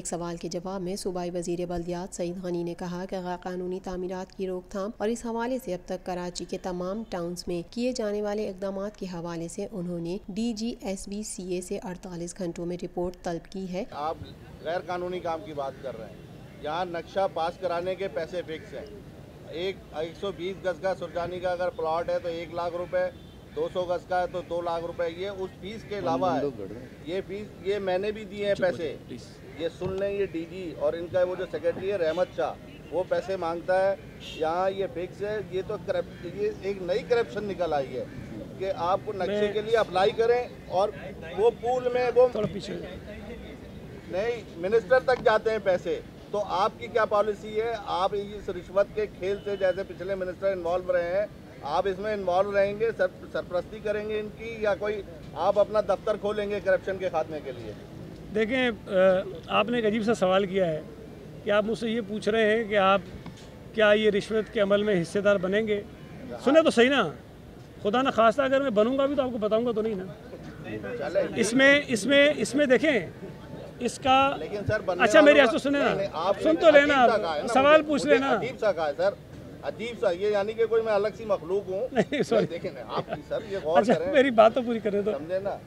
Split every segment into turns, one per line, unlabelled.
एक सवाल के जवाब में सूबाई वजीर बल्दियात सईद गनी ने कहा कि गैर कानूनी तामीरात की रोकथाम और इस हवाले से अब तक कराची के तमाम टाउन्स में किए जाने वाले इकदाम के हवाले से उन्होंने DGSBCA से 48 घंटों में रिपोर्ट तलब की है।
आप गैर कानूनी काम की बात कर रहे हैं, यहाँ नक्शा पास कराने के पैसे फिक्स हैं। 120 गज का सुरजानी का अगर प्लॉट है तो 1 लाख रुपए, 200 गज का है तो 2 लाख रुपए। ये उस फीस के अलावा है। ये फीस ये मैंने भी दिए हैं पैसे, ये सुन लें। ये DG और इनका वो जो सेक्रेटरी है रहमत शाह, वो पैसे मांगता है। यहाँ ये फिक्स है। ये तो ये एक नई करप्शन निकल आई है कि आपको नक्शे के लिए अप्लाई करें और वो पूल में वो नहीं मिनिस्टर तक जाते हैं पैसे। तो आपकी क्या पॉलिसी है? आप इस रिश्वत के खेल से, जैसे पिछले मिनिस्टर इन्वॉल्व रहे हैं, आप इसमें इन्वॉल्व रहेंगे, सरपरस्ती करेंगे इनकी, या कोई आप अपना दफ्तर खोलेंगे करप्शन के खात्मे के लिए?
देखें, आपने एक अजीब सा सवाल किया है कि आप मुझसे ये पूछ रहे हैं कि आप क्या ये रिश्वत के अमल में हिस्सेदार बनेंगे। सुने तो सही ना, खुदा न खास्ता अगर मैं बनूंगा भी तो आपको बताऊंगा तो नहीं ना। इसमें देखें इसका,
लेकिन सर
अच्छा मेरी आज तो सुने ना, आप सुन तो लेना, सवाल पूछ लेना।
अजीब सा कहा है सर, अजीब सा। ये यानी कि कोई मैं अलग सी मखलूक हूँ।
नहीं सॉरी,
देखें आप सर ये गौर करें,
मेरी बात तो पूरी करें तो,
समझे ना।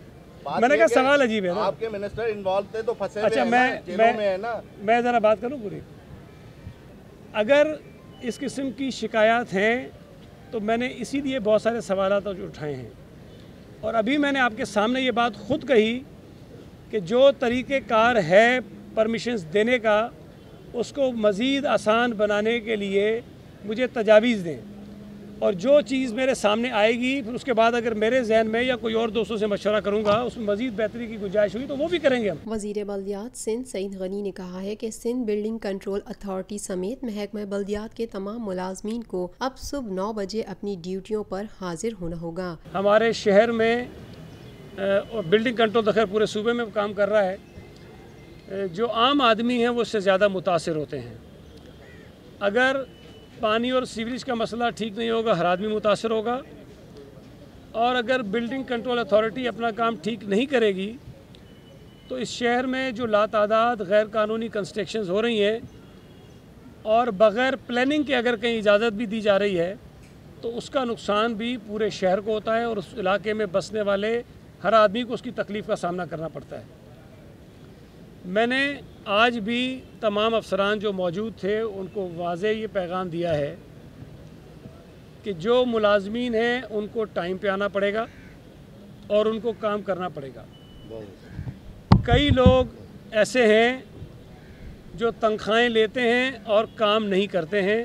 मैंने कहा सवाल अजीब है ना।
आपके मिनिस्टर इन्वॉल्व थे तो फंसे
अच्छा, मैं ज़रा बात करूँ पूरी। अगर इस किस्म की शिकायत हैं तो मैंने इसीलिए बहुत सारे सवाल उठाए हैं, और अभी मैंने आपके सामने ये बात खुद कही कि जो तरीक़ेकार है परमिशंस देने का, उसको मज़ीद आसान बनाने के लिए मुझे तजावीज़ दें, और जो चीज़ मेरे सामने आएगी फिर उसके बाद अगर मेरे जहन में या कोई और दोस्तों से मशवरा करूँगा उसमें मज़ीद बेहतरी की गुंजाइश हुई तो वो भी करेंगे हम।
वज़ीर बल्दियात सिंध सईद गनी ने कहा है कि सिंध बिल्डिंग कंट्रोल अथॉरिटी समेत महकमा बल्दियात के तमाम मुलाजमीन को अब सुबह 9 बजे अपनी ड्यूटियों पर हाजिर होना होगा।
हमारे शहर में बिल्डिंग कंट्रोल तो खैर पूरे सूबे में काम कर रहा है। जो आम आदमी हैं वो उससे ज़्यादा मुतासिर होते हैं। अगर पानी और सीवरेज का मसला ठीक नहीं होगा, हर आदमी मुतासिर होगा, और अगर बिल्डिंग कंट्रोल अथॉरिटी अपना काम ठीक नहीं करेगी तो इस शहर में जो लातादाद गैर कानूनी कंस्ट्रक्शंस हो रही हैं और बग़ैर प्लानिंग के अगर कहीं इजाज़त भी दी जा रही है तो उसका नुकसान भी पूरे शहर को होता है, और उस इलाके में बसने वाले हर आदमी को उसकी तकलीफ़ का सामना करना पड़ता है। मैंने आज भी तमाम अफसरान जो मौजूद थे उनको वाज़े ये पैगाम दिया है कि जो मुलाजमीन हैं उनको टाइम पे आना पड़ेगा और उनको काम करना पड़ेगा। कई लोग ऐसे हैं जो तनख्वाहें लेते हैं और काम नहीं करते हैं।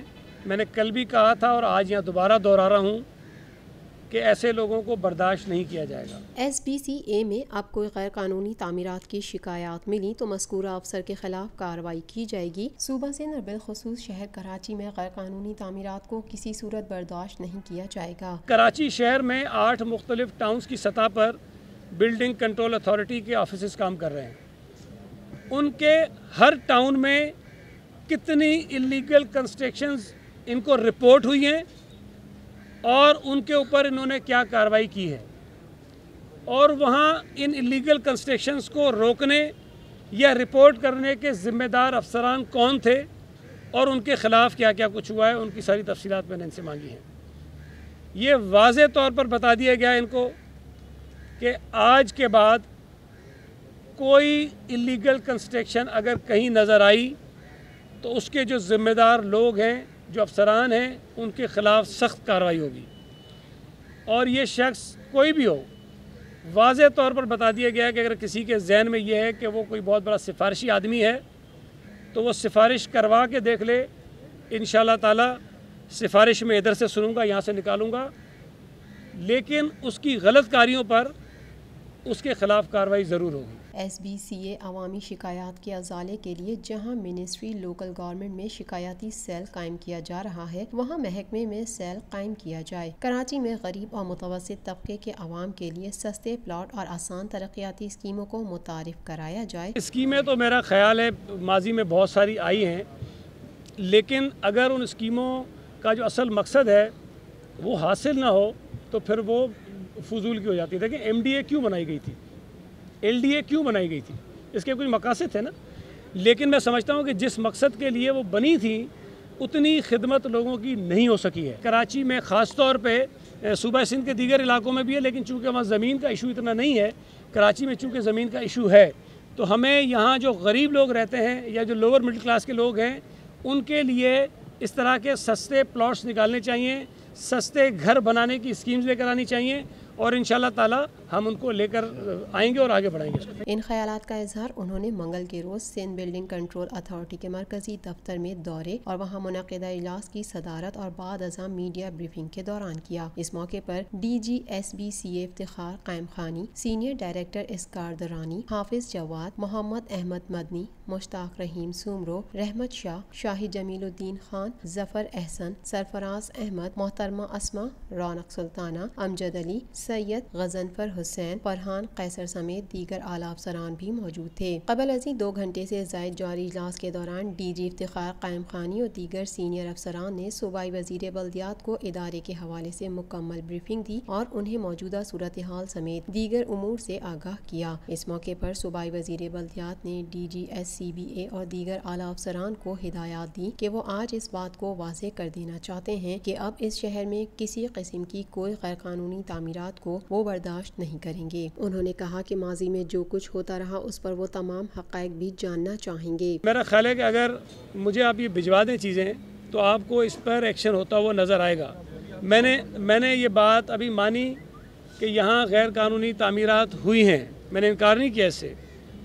मैंने कल भी कहा था और आज यहाँ दोबारा दोहरा रहा हूँ कि ऐसे लोगों को बर्दाश्त नहीं किया जाएगा।
SBCA में अब कोई गैर कानूनी तामीरात की शिकायत मिली तो मज़कूरा अफसर के खिलाफ कार्रवाई की जाएगी। सूबा सिंध और बिलखुसूस शहर कराची में गैर कानूनी तामीरात को किसी सूरत बर्दाश्त नहीं किया जाएगा।
कराची शहर में 8 मुख्तलिफ टाउन्स की सतह पर बिल्डिंग कंट्रोल अथॉरिटी के ऑफिस काम कर रहे हैं। उनके हर टाउन में कितनी इलीगल कंस्ट्रक्शंस इनको रिपोर्ट हुई हैं और उनके ऊपर इन्होंने क्या कार्रवाई की है, और वहाँ इन इलीगल कंस्ट्रक्शंस को रोकने या रिपोर्ट करने के ज़िम्मेदार अफसरान कौन थे और उनके ख़िलाफ़ क्या क्या कुछ हुआ है, उनकी सारी तफसीलात मैंने इनसे मांगी हैं। ये वाज़े तौर पर बता दिया गया इनको कि आज के बाद कोई इलीगल कंस्ट्रक्शन अगर कहीं नज़र आई तो उसके जो ज़िम्मेदार लोग हैं, जो अफसरान हैं, उनके ख़िलाफ़ सख्त कार्रवाई होगी। और ये शख्स कोई भी हो, वाज़े तौर पर बता दिया गया कि अगर किसी के जहन में ये है कि वो कोई बहुत बड़ा सिफारिशी आदमी है तो वो सिफारिश करवा के देख ले। इंशाअल्लाह ताला सिफारिश में इधर से सुनूंगा, यहाँ से निकालूंगा, लेकिन उसकी गलत कारियों पर उसके ख़िलाफ़ कार्रवाई ज़रूर होगी।
SBCA अवामी शिकायत के अजाले के लिए जहां मिनिस्ट्री लोकल गवर्नमेंट में शिकायती सेल कायम किया जा रहा है, वहां महकमे में सेल कायम किया जाए। कराची में गरीब और मुतवस्सित तबके के अवाम के लिए सस्ते प्लॉट और आसान तरक्याती स्कीमों को मुतारिफ कराया जाए।
स्कीमें तो मेरा ख्याल है माजी में बहुत सारी आई हैं, लेकिन अगर उन स्कीमों का जो असल मकसद है वो हासिल ना हो तो फिर वो फजूल की हो जाती है। देखिए MDA क्यों बनाई गई थी, LDA क्यों बनाई गई थी, इसके कुछ मकासद थे ना। लेकिन मैं समझता हूँ कि जिस मकसद के लिए वो बनी थी उतनी खिदमत लोगों की नहीं हो सकी है। कराची में ख़ास तौर पे सूबा सिंध के दीगर इलाकों में भी है, लेकिन चूँकि वहाँ ज़मीन का इशू इतना नहीं है, कराची में चूँकि ज़मीन का इशू है, तो हमें यहाँ जो गरीब लोग रहते हैं या जो लोअर मिडिल क्लास के लोग हैं उनके लिए इस तरह के सस्ते प्लॉट्स निकालने चाहिए, सस्ते घर बनाने की स्कीम्स लेकर आनी चाहिए और इंशाल्लाह ताला हम उनको लेकर आएंगे और आगे बढ़ाएंगे।
इन ख्यालात का इजहार उन्होंने मंगल के रोज़ सिंध बिल्डिंग कंट्रोल अथॉरिटी के मरकजी दफ्तर में दौरे और वहाँ मुनक़िदा इजलास की सदारत और बाद अज़ां मीडिया ब्रीफिंग के दौरान किया। इस मौके पर DGSBCA इफ्तिखार कायम खानी, सीनियर डायरेक्टर इसकार दरानी, हाफिज जवाद, मोहम्मद अहमद मदनी, मुश्ताक रहीम सुमरो, रहमत शाह, शाही जमीलुद्दीन खान, जफर एहसन, सरफराज अहमद, मोहतरमा अस्मा, रौनक सुल्ताना, अमजद अली, सैयद गजनफर हुसैन, फरहान कैसर समेत दीगर आला अफसरान भी मौजूद थे। कबल अजी 2 घंटे से ज़ायद जारी इजलास के दौरान DG इफ्तिखार कायम खानी और दीगर सीनियर अफसरान ने सूबाई वज़ीर बल्दियात को इदारे के हवाले से मुकम्मल ब्रीफिंग दी और उन्हें मौजूदा सूरत हाल समेत दीगर उमूर से आगाह किया। इस मौके पर सूबाई वज़ीर बल्दियात ने DGSCBA और दीगर आला अफसरान को हिदायत दी कि वो आज इस बात को वाज़ेह कर देना चाहते हैं कि अब इस शहर में किसी किस्म की कोई गैर कानूनी तामीरात को वो बर्दाश्त नहीं करेंगे। उन्होंने कहा कि माजी में जो कुछ होता रहा उस पर वो तमाम हक़ाइक़ भी जानना चाहेंगे।
मेरा ख्याल है कि अगर मुझे आप ये भिजवा दें चीज़ें तो आपको इस पर एक्शन होता हुआ नज़र आएगा। मैंने ये बात अभी मानी कि यहाँ गैर कानूनी तामीरात हुई हैं, मैंने इनकार नहीं किया इससे,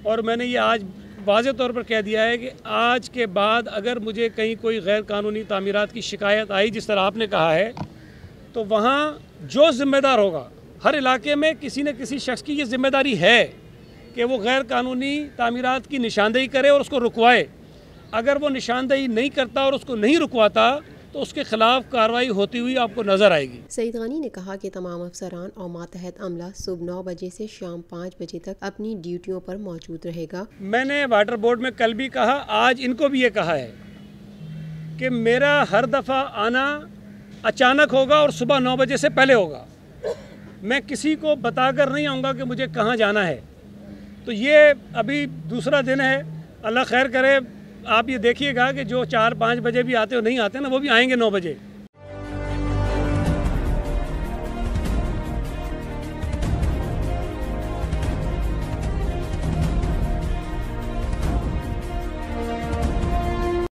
और मैंने ये आज वाज़ेह तौर पर कह दिया है कि आज के बाद अगर मुझे कहीं कोई गैर कानूनी तामीरात की शिकायत आई जिस तरह आपने कहा है, तो वहाँ जो ज़िम्मेदार होगा, हर इलाके में किसी न किसी शख्स की ये जिम्मेदारी है कि वो गैर कानूनी तामीरात की निशानदेही करे और उसको रुकवाए। अगर वो निशानदेही नहीं करता और उसको नहीं रुकवाता तो उसके खिलाफ कार्रवाई होती हुई आपको नजर आएगी।
सईद गनी ने कहा कि तमाम अफसरान और मातहत अमला सुबह 9 बजे से शाम 5 बजे तक अपनी ड्यूटियों पर मौजूद रहेगा।
मैंने वाटर बोर्ड में कल भी कहा, आज इनको भी ये कहा है कि मेरा हर दफ़ा आना अचानक होगा और सुबह 9 बजे से पहले होगा। मैं किसी को बताकर नहीं आऊँगा कि मुझे कहाँ जाना है। तो ये अभी दूसरा दिन है, अल्लाह खैर करे। आप ये देखिएगा कि जो 4-5 बजे भी आते हो नहीं आते ना, वो भी आएंगे 9 बजे।